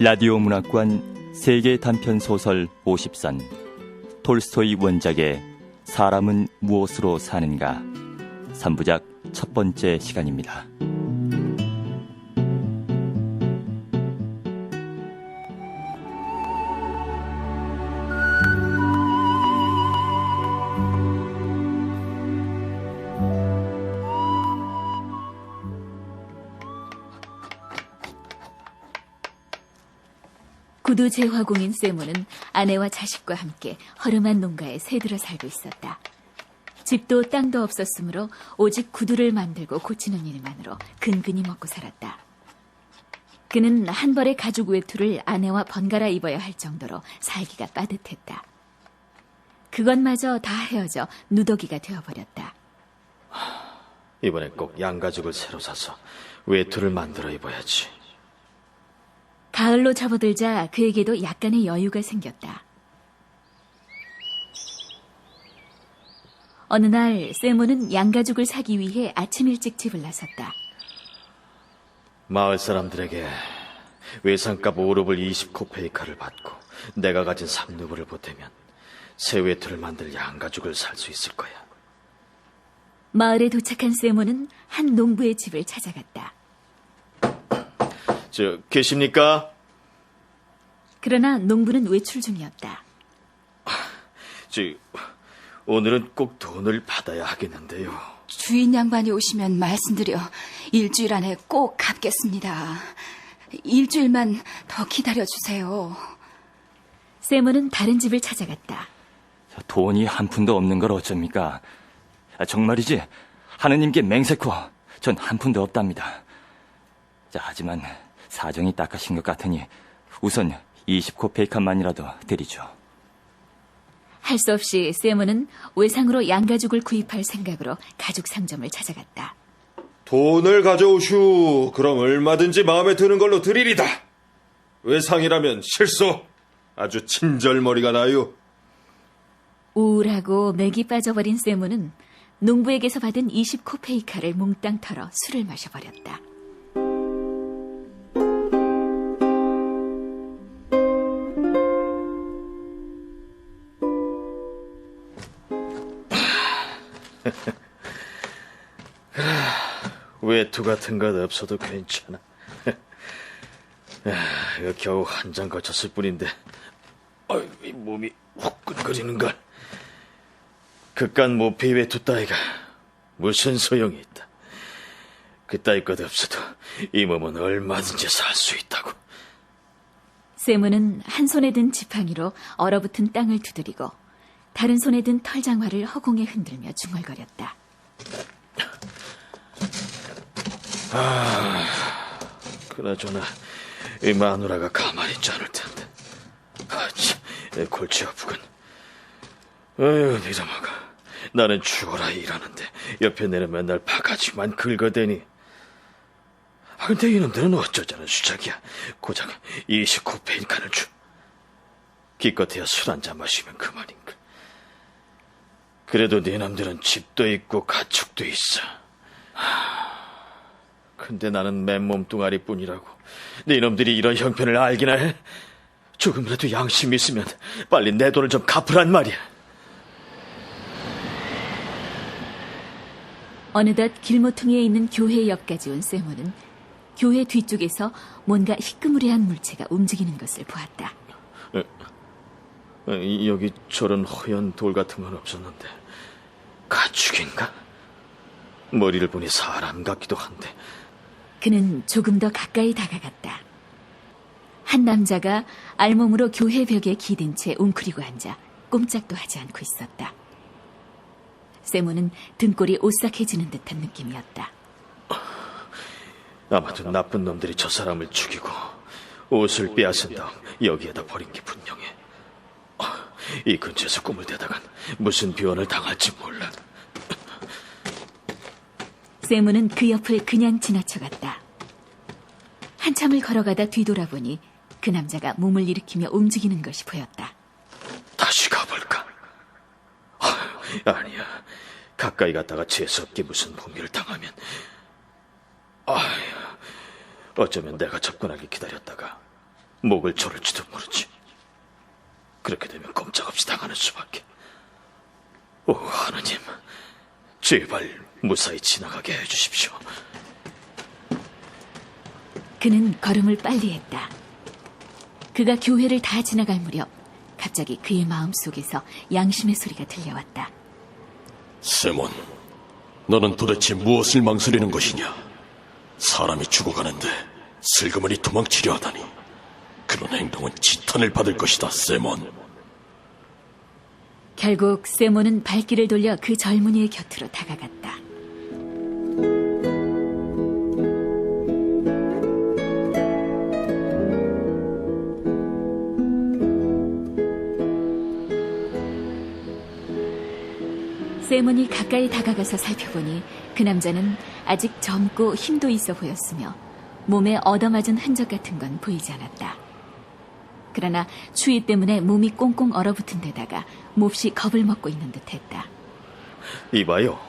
라디오 문학관 세계 단편 소설 50선 톨스토이 원작의 사람은 무엇으로 사는가 3부작 첫 번째 시간입니다. 구두 재화공인 세모는 아내와 자식과 함께 허름한 농가에 새들어 살고 있었다. 집도 땅도 없었으므로 오직 구두를 만들고 고치는 일만으로 근근히 먹고 살았다. 그는 한 벌의 가죽 외투를 아내와 번갈아 입어야 할 정도로 살기가 빠듯했다. 그것마저 다 헤어져 누더기가 되어버렸다. 이번엔 꼭 양가죽을 새로 사서 외투를 만들어 입어야지. 가을로 접어들자 그에게도 약간의 여유가 생겼다. 어느 날 세모는 양가죽을 사기 위해 아침 일찍 집을 나섰다. 마을 사람들에게 외상값 5루블 20코페이카를 받고 내가 가진 3루블을 보태면 새 외투를 만들 양가죽을 살 수 있을 거야. 마을에 도착한 세모는 한 농부의 집을 찾아갔다. 계십니까? 그러나 농부는 외출 중이었다. 오늘은 꼭 돈을 받아야 하겠는데요. 주인 양반이 오시면 말씀드려 일주일 안에 꼭 갚겠습니다. 일주일만 더 기다려주세요. 세모는 다른 집을 찾아갔다. 돈이 한 푼도 없는 걸 어쩝니까? 정말이지 하느님께 맹세코 전 한 푼도 없답니다. 하지만 사정이 딱하신 것 같으니 우선 20코페이카만이라도 드리죠. 할 수 없이 세모는 외상으로 양가죽을 구입할 생각으로 가죽 상점을 찾아갔다. 돈을 가져오슈. 그럼 얼마든지 마음에 드는 걸로 드리리다. 외상이라면 실소. 아주 친절머리가 나요. 우울하고 맥이 빠져버린 세모는 농부에게서 받은 20코페이카를 몽땅 털어 술을 마셔버렸다. 외투 같은 것 없어도 괜찮아. 이거 겨우 한 잔 거쳤을 뿐인데 이 몸이 후끈거리는걸. 그깟 모피 외투 따위가 무슨 소용이 있다. 그따위 것 없어도 이 몸은 얼마든지 살 수 있다고. 세모는 한 손에 든 지팡이로 얼어붙은 땅을 두드리고 다른 손에 든 털장화를 허공에 흔들며 중얼거렸다. 그나저나 이 마누라가 가만히 있지 않을 텐데. 골치 아프군. 아유, 니자마가. 나는 죽어라 일하는데 옆에 내는 맨날 바가지만 긁어대니. 근데 이놈들은 어쩌자는 수작이야. 고작 20코페이카를 주. 기껏해야 술 한잔 마시면 그만인가. 그래도 니놈들은 집도 있고 가축도 있어. 근데 나는 맨몸 뚱아리뿐이라고. 니놈들이 이런 형편을 알기나 해? 조금이라도 양심이 있으면 빨리 내 돈을 좀 갚으란 말이야. 어느덧 길모퉁이에 있는 교회 옆까지 온 세모는 교회 뒤쪽에서 뭔가 희끄무레한 물체가 움직이는 것을 보았다. 여기 저런 허연 돌 같은 건 없었는데 가축인가? 머리를 보니 사람 같기도 한데. 그는 조금 더 가까이 다가갔다. 한 남자가 알몸으로 교회 벽에 기댄 채 웅크리고 앉아 꼼짝도 하지 않고 있었다. 세모는 등골이 오싹해지는 듯한 느낌이었다. 아마도 나쁜 놈들이 저 사람을 죽이고 옷을 빼앗은 다음 여기에다 버린 게 분명해. 이 근처에서 꿈을 대다간 무슨 비원을 당할지 몰라. 세모는 그 옆을 그냥 지나쳐갔다. 한참을 걸어가다 뒤돌아보니 그 남자가 몸을 일으키며 움직이는 것이 보였다. 다시 가볼까? 아니야. 가까이 갔다가 재수없게 무슨 붕괴를 당하면. 어쩌면 내가 접근하길 기다렸다가 목을 조를지도 모르지. 그렇게 되면 꼼짝없이 당하는 수밖에. 오, 하나님, 제발 무사히 지나가게 해주십시오. 그는 걸음을 빨리 했다. 그가 교회를 다 지나갈 무렵 갑자기 그의 마음속에서 양심의 소리가 들려왔다. 세몬, 너는 도대체 무엇을 망설이는 것이냐? 사람이 죽어가는데 슬그머니 도망치려 하다니. 그런 행동은 지탄을 받을 것이다, 세몬. 결국 세몬은 발길을 돌려 그 젊은이의 곁으로 다가갔다. 세몬이 가까이 다가가서 살펴보니 그 남자는 아직 젊고 힘도 있어 보였으며 몸에 얻어맞은 흔적 같은 건 보이지 않았다. 그러나 추위 때문에 몸이 꽁꽁 얼어붙은 데다가 몹시 겁을 먹고 있는 듯했다. 이봐요.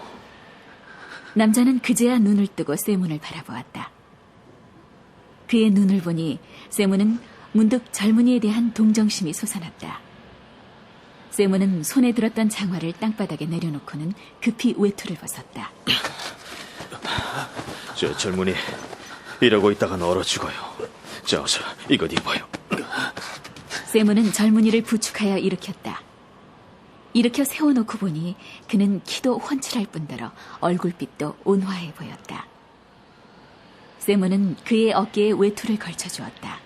남자는 그제야 눈을 뜨고 세몬을 바라보았다. 그의 눈을 보니 세몬은 문득 젊은이에 대한 동정심이 솟아났다. 세몬은 손에 들었던 장화를 땅바닥에 내려놓고는 급히 외투를 벗었다. 저 젊은이, 이러고 있다간 얼어 죽어요. 자, 어서 이것 입어요. 세몬은 젊은이를 부축하여 일으켰다. 일으켜 세워놓고 보니 그는 키도 훤칠할 뿐더러 얼굴빛도 온화해 보였다. 세몬은 그의 어깨에 외투를 걸쳐주었다.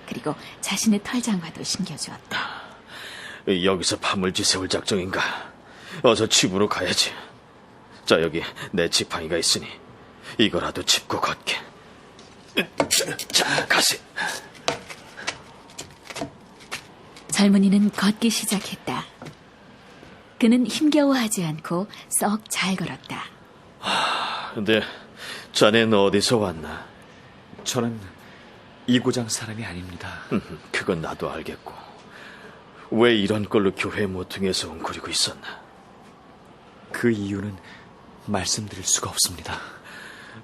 그리고 자신의 털장화도 신겨주었다. 여기서 밤을 지새울 작정인가? 어서 집으로 가야지. 자, 여기 내 지팡이가 있으니 이거라도 짚고 걷게. 자, 가세. 젊은이는 걷기 시작했다. 그는 힘겨워하지 않고 썩 잘 걸었다. 근데 자네는 어디서 왔나? 저는 이 고장 사람이 아닙니다. 그건 나도 알겠고. 왜 이런 걸로 교회 모퉁이에서 웅크리고 있었나? 그 이유는 말씀드릴 수가 없습니다.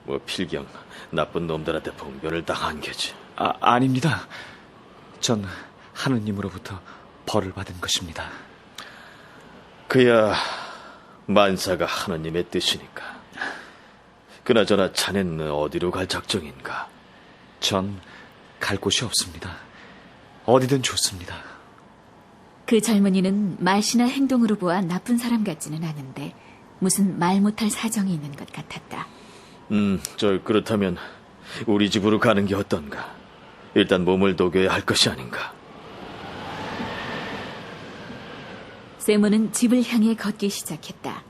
뭐 필경 나쁜 놈들한테 봉변을 당한 게지. 아닙니다. 전 하느님으로부터 벌을 받은 것입니다. 그야 만사가 하나님의 뜻이니까. 그나저나 자네는 어디로 갈 작정인가? 전 갈 곳이 없습니다. 어디든 좋습니다. 그 젊은이는 말이나 행동으로 보아 나쁜 사람 같지는 않은데 무슨 말 못할 사정이 있는 것 같았다. 그렇다면 우리 집으로 가는 게 어떤가? 일단 몸을 녹여야 할 것이 아닌가? 세몬은 집을 향해 걷기 시작했다.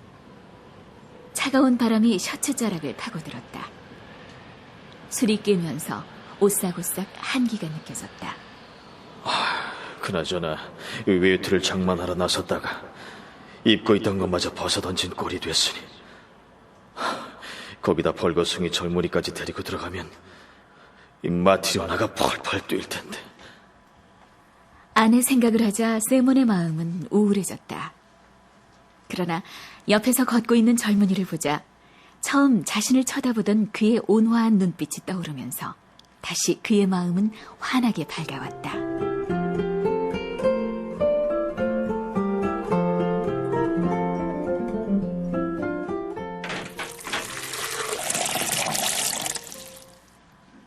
차가운 바람이 셔츠 자락을 파고들었다. 술이 깨면서 오싹오싹 한기가 느껴졌다. 그나저나 외투를 장만하러 나섰다가 입고 있던 것마저 벗어던진 꼴이 됐으니, 거기다 벌거숭이 젊은이까지 데리고 들어가면 이 마티리오나가 펄펄 뛸 텐데. 아내 생각을 하자 세몬의 마음은 우울해졌다. 그러나 옆에서 걷고 있는 젊은이를 보자 처음 자신을 쳐다보던 그의 온화한 눈빛이 떠오르면서 다시 그의 마음은 환하게 밝아왔다.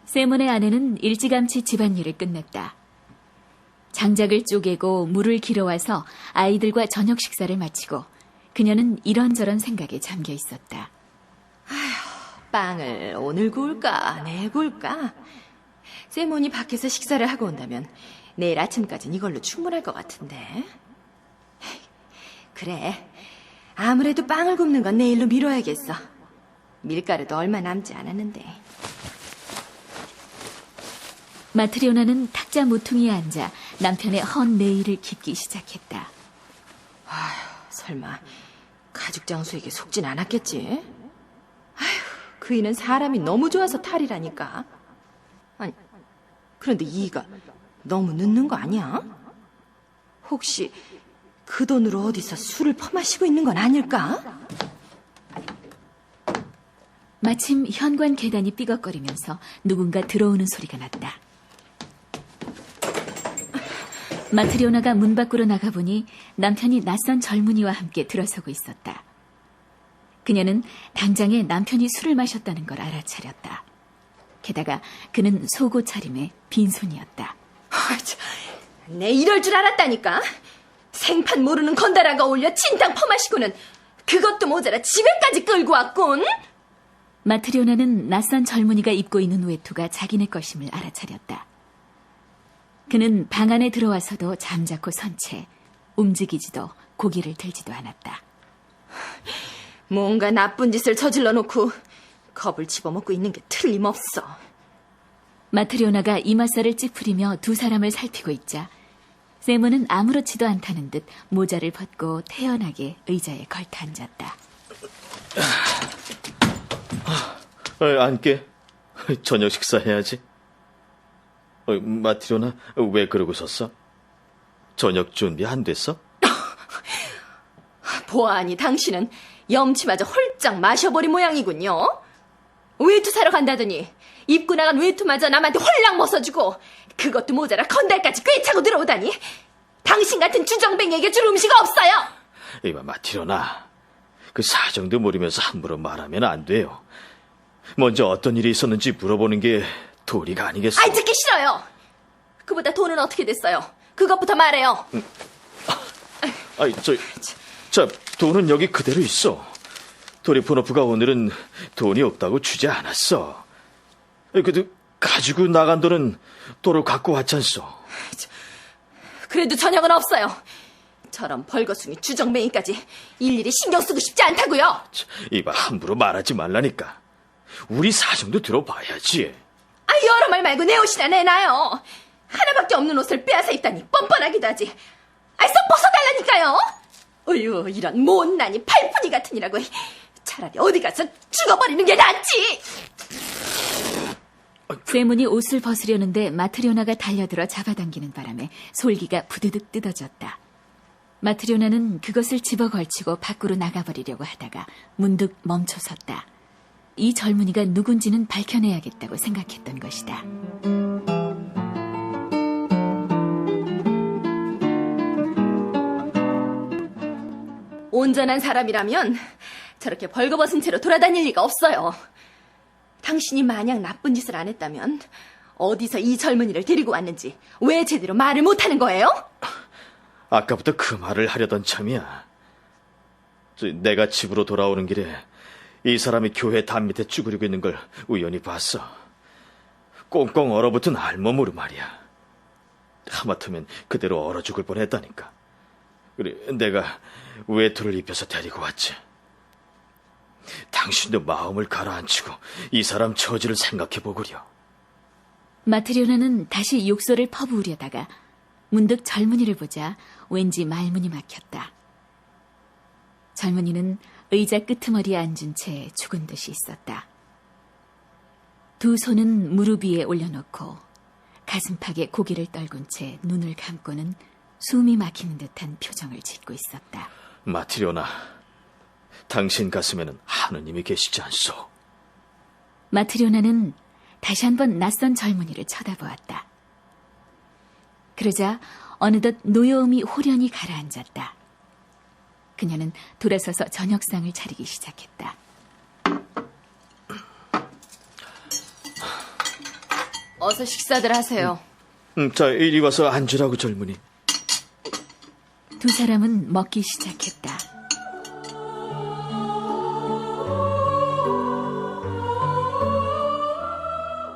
세몬의 아내는 일찌감치 집안일을 끝냈다. 장작을 쪼개고 물을 길어와서 아이들과 저녁 식사를 마치고 그녀는 이런저런 생각에 잠겨 있었다. 빵을 오늘 구울까 내일 구울까? 세몬이 밖에서 식사를 하고 온다면 내일 아침까지는 이걸로 충분할 것 같은데. 그래, 아무래도 빵을 굽는 건 내일로 미뤄야겠어. 밀가루도 얼마 남지 않았는데. 마트리오나는 탁자 모퉁이에 앉아 남편의 헌 네일을 깁기 시작했다. 설마 가죽 장수에게 속진 않았겠지? 그이는 사람이 너무 좋아서 탈이라니까. 아니, 그런데 이가 너무 늦는 거 아니야? 혹시 그 돈으로 어디서 술을 퍼마시고 있는 건 아닐까? 마침 현관 계단이 삐걱거리면서 누군가 들어오는 소리가 났다. 마트리오나가 문 밖으로 나가보니 남편이 낯선 젊은이와 함께 들어서고 있었다. 그녀는 당장에 남편이 술을 마셨다는 걸 알아차렸다. 게다가 그는 속옷 차림에 빈손이었다. 내 이럴 줄 알았다니까. 생판 모르는 건달아가 올려 진탕 퍼마시고는 그것도 모자라 집에까지 끌고 왔군. 마트리오나는 낯선 젊은이가 입고 있는 외투가 자기네 것임을 알아차렸다. 그는 방 안에 들어와서도 잠자코 선 채 움직이지도 고개를 들지도 않았다. 뭔가 나쁜 짓을 저질러 놓고 겁을 집어먹고 있는 게 틀림없어. 마트리오나가 이마살을 찌푸리며 두 사람을 살피고 있자 세모는 아무렇지도 않다는 듯 모자를 벗고 태연하게 의자에 걸터 앉았다. 앉게. 저녁 식사해야지. 마트리오나, 왜 그러고 섰어? 저녁 준비 안 됐어? 보아하니 당신은 염치마저 홀짝 마셔버린 모양이군요. 외투 사러 간다더니 입고 나간 외투마저 남한테 홀랑 벗어주고 그것도 모자라 건달까지 꿰차고 들어오다니. 당신 같은 주정뱅이에게 줄 음식 없어요. 이봐, 마트리오나. 그 사정도 모르면서 함부로 말하면 안 돼요. 먼저 어떤 일이 있었는지 물어보는 게 도리가 아니겠어? 아이, 듣기 싫어요. 그보다 돈은 어떻게 됐어요? 그것부터 말해요. 자, 돈은 여기 그대로 있어. 도리포노프가 오늘은 돈이 없다고 주지 않았어. 그래도 가지고 나간 돈은 도로 갖고 왔잖소. 그래도 저녁은 없어요. 저런 벌거숭이 주정뱅이까지 일일이 신경 쓰고 싶지 않다고요. 이봐, 함부로 말하지 말라니까. 우리 사정도 들어봐야지. 여러 말 말고 내 옷이나 내놔요. 하나밖에 없는 옷을 빼앗아 입다니 뻔뻔하기도 하지. 쏙 벗어달라니까요. 어휴, 이런 못난이 팔푼이 같으니라고. 차라리 어디 가서 죽어버리는 게 낫지. 세문이 옷을 벗으려는데 마트리오나가 달려들어 잡아당기는 바람에 솔기가 부드득 뜯어졌다. 마트리오나는 그것을 집어 걸치고 밖으로 나가버리려고 하다가 문득 멈춰섰다. 이 젊은이가 누군지는 밝혀내야겠다고 생각했던 것이다. 온전한 사람이라면 저렇게 벌거벗은 채로 돌아다닐 리가 없어요. 당신이 만약 나쁜 짓을 안 했다면 어디서 이 젊은이를 데리고 왔는지 왜 제대로 말을 못하는 거예요? 아까부터 그 말을 하려던 참이야. 내가 집으로 돌아오는 길에 이 사람이 교회 담 밑에 쭈그리고 있는 걸 우연히 봤어. 꽁꽁 얼어붙은 알몸으로 말이야. 하마터면 그대로 얼어 죽을 뻔했다니까. 그래, 내가 외투를 입혀서 데리고 왔지. 당신도 마음을 가라앉히고 이 사람 처지를 생각해보구려. 마트리오나는 다시 욕설을 퍼부으려다가 문득 젊은이를 보자 왠지 말문이 막혔다. 젊은이는 의자 끄트머리에 앉은 채 죽은 듯이 있었다. 두 손은 무릎 위에 올려놓고 가슴팍에 고개를 떨군 채 눈을 감고는 숨이 막히는 듯한 표정을 짓고 있었다. 마트리오나, 당신 가슴에는 하느님이 계시지 않소? 마트리오나는 다시 한번 낯선 젊은이를 쳐다보았다. 그러자 어느덧 노여움이 호련히 가라앉았다. 그녀는 돌아서서 저녁상을 차리기 시작했다. 어서 식사들 하세요. 자, 이리 와서 앉으라고, 젊은이. 두 사람은 먹기 시작했다.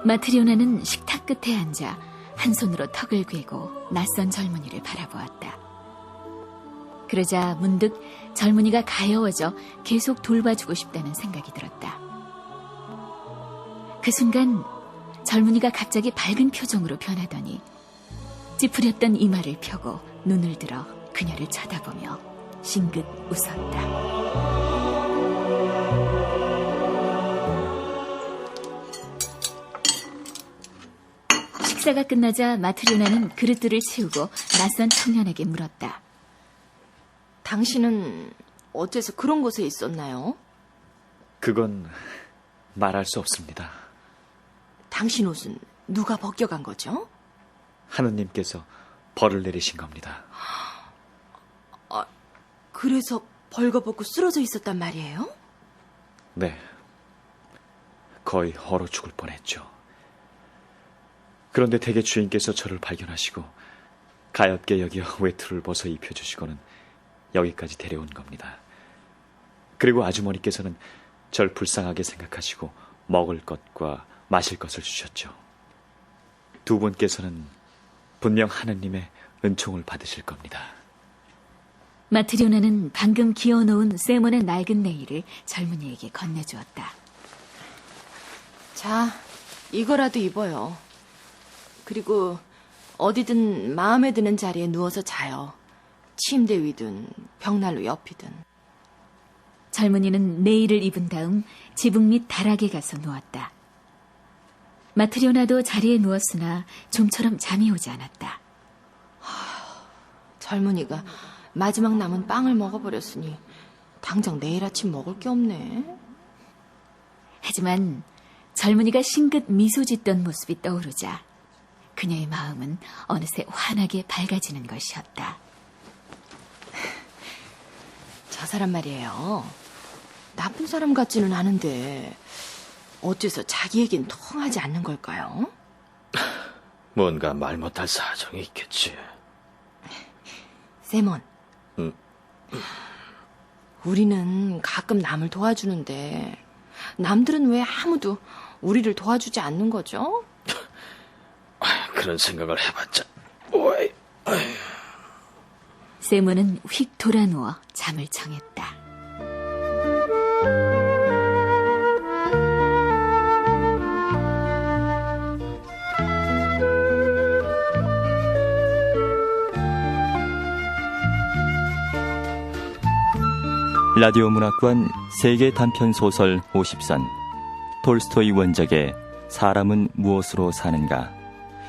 마트리오나는 식탁 끝에 앉아 한 손으로 턱을 괴고 낯선 젊은이를 바라보았다. 그러자 문득 젊은이가 가여워져 계속 돌봐주고 싶다는 생각이 들었다. 그 순간 젊은이가 갑자기 밝은 표정으로 변하더니 찌푸렸던 이마를 펴고 눈을 들어 그녀를 쳐다보며 싱긋 웃었다. 식사가 끝나자 마트리오나는 그릇들을 치우고 낯선 청년에게 물었다. 당신은 어째서 그런 곳에 있었나요? 그건 말할 수 없습니다. 당신 옷은 누가 벗겨간 거죠? 하느님께서 벌을 내리신 겁니다. 그래서 벌거벗고 쓰러져 있었단 말이에요? 네. 거의 얼어 죽을 뻔했죠. 그런데 대개 주인께서 저를 발견하시고 가엾게 여겨 외투를 벗어 입혀주시고는 여기까지 데려온 겁니다. 그리고 아주머니께서는 절 불쌍하게 생각하시고 먹을 것과 마실 것을 주셨죠. 두 분께서는 분명 하느님의 은총을 받으실 겁니다. 마트리오나는 방금 기어놓은 세몬의 낡은 네일을 젊은이에게 건네주었다. 자, 이거라도 입어요. 그리고 어디든 마음에 드는 자리에 누워서 자요. 침대 위든 벽난로 옆이든. 젊은이는 네일을 입은 다음 지붕 밑 다락에 가서 누웠다. 마트리오나도 자리에 누웠으나 좀처럼 잠이 오지 않았다. 젊은이가 마지막 남은 빵을 먹어버렸으니 당장 내일 아침 먹을 게 없네. 하지만 젊은이가 싱긋 미소 짓던 모습이 떠오르자 그녀의 마음은 어느새 환하게 밝아지는 것이었다. 저 사람 말이에요. 나쁜 사람 같지는 않은데 어째서 자기에겐 통하지 않는 걸까요? 뭔가 말 못할 사정이 있겠지. 세몬. 응. 우리는 가끔 남을 도와주는데 남들은 왜 아무도 우리를 도와주지 않는 거죠? 그런 생각을 해봤자. 오이. 세몬은 휙 돌아누워 잠을 청했다. 라디오 문학관 세계 단편 소설 50선 톨스토이 원작의 사람은 무엇으로 사는가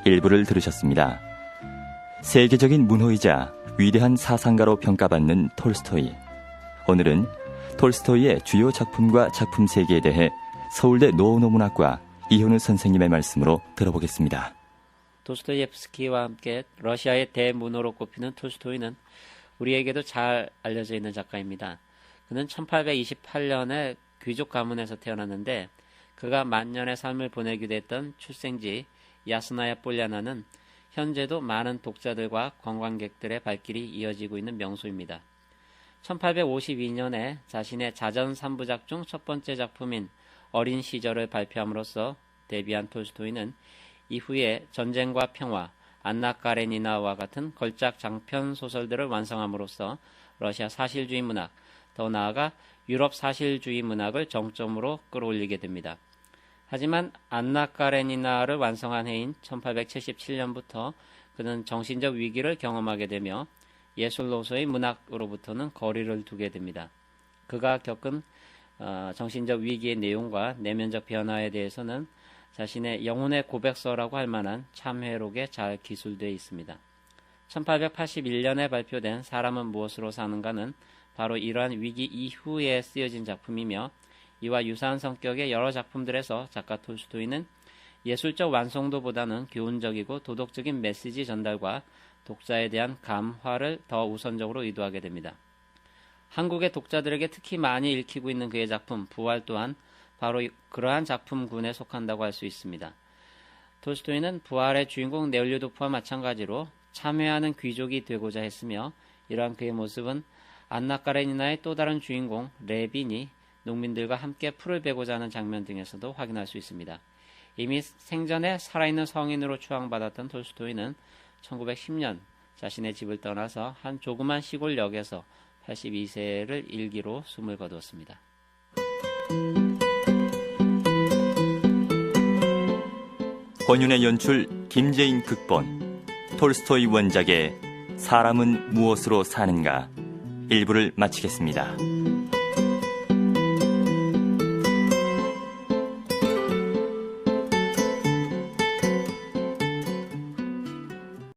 일부를 들으셨습니다. 세계적인 문호이자 위대한 사상가로 평가받는 톨스토이. 오늘은 톨스토이의 주요 작품과 작품 세계에 대해 서울대 노원어문학과 이현우 선생님의 말씀으로 들어보겠습니다. 도스토옙스키와 함께 러시아의 대문호로 꼽히는 톨스토이는 우리에게도 잘 알려져 있는 작가입니다. 그는 1828년에 귀족 가문에서 태어났는데 그가 만년의 삶을 보내기도 했던 출생지 야스나야 볼리아나는 현재도 많은 독자들과 관광객들의 발길이 이어지고 있는 명소입니다. 1852년에 자신의 자전 3부작 중 첫 번째 작품인 어린 시절을 발표함으로써 데뷔한 톨스토이는 이후에 전쟁과 평화, 안나 까레니나와 같은 걸작 장편 소설들을 완성함으로써 러시아 사실주의 문학, 더 나아가 유럽 사실주의 문학을 정점으로 끌어올리게 됩니다. 하지만 안나 까레니나를 완성한 해인 1877년부터 그는 정신적 위기를 경험하게 되며 예술로서의 문학으로부터는 거리를 두게 됩니다. 그가 겪은 정신적 위기의 내용과 내면적 변화에 대해서는 자신의 영혼의 고백서라고 할 만한 참회록에 잘 기술되어 있습니다. 1881년에 발표된 사람은 무엇으로 사는가는 바로 이러한 위기 이후에 쓰여진 작품이며 이와 유사한 성격의 여러 작품들에서 작가 톨스토이는 예술적 완성도보다는 교훈적이고 도덕적인 메시지 전달과 독자에 대한 감화를 더 우선적으로 의도하게 됩니다. 한국의 독자들에게 특히 많이 읽히고 있는 그의 작품 부활 또한 바로 그러한 작품군에 속한다고 할 수 있습니다. 톨스토이는 부활의 주인공 네올리도프와 마찬가지로 참회하는 귀족이 되고자 했으며 이러한 그의 모습은 안나 까레니나의 또 다른 주인공 레빈이 농민들과 함께 풀을 베고자 하는 장면 등에서도 확인할 수 있습니다. 이미 생전에 살아있는 성인으로 추앙받았던 톨스토이는 1910년 자신의 집을 떠나서 한 조그만 시골역에서 82세를 일기로 숨을 거두었습니다. 권윤의 연출, 김재인 극본, 톨스토이 원작의 사람은 무엇으로 사는가 일부를 마치겠습니다.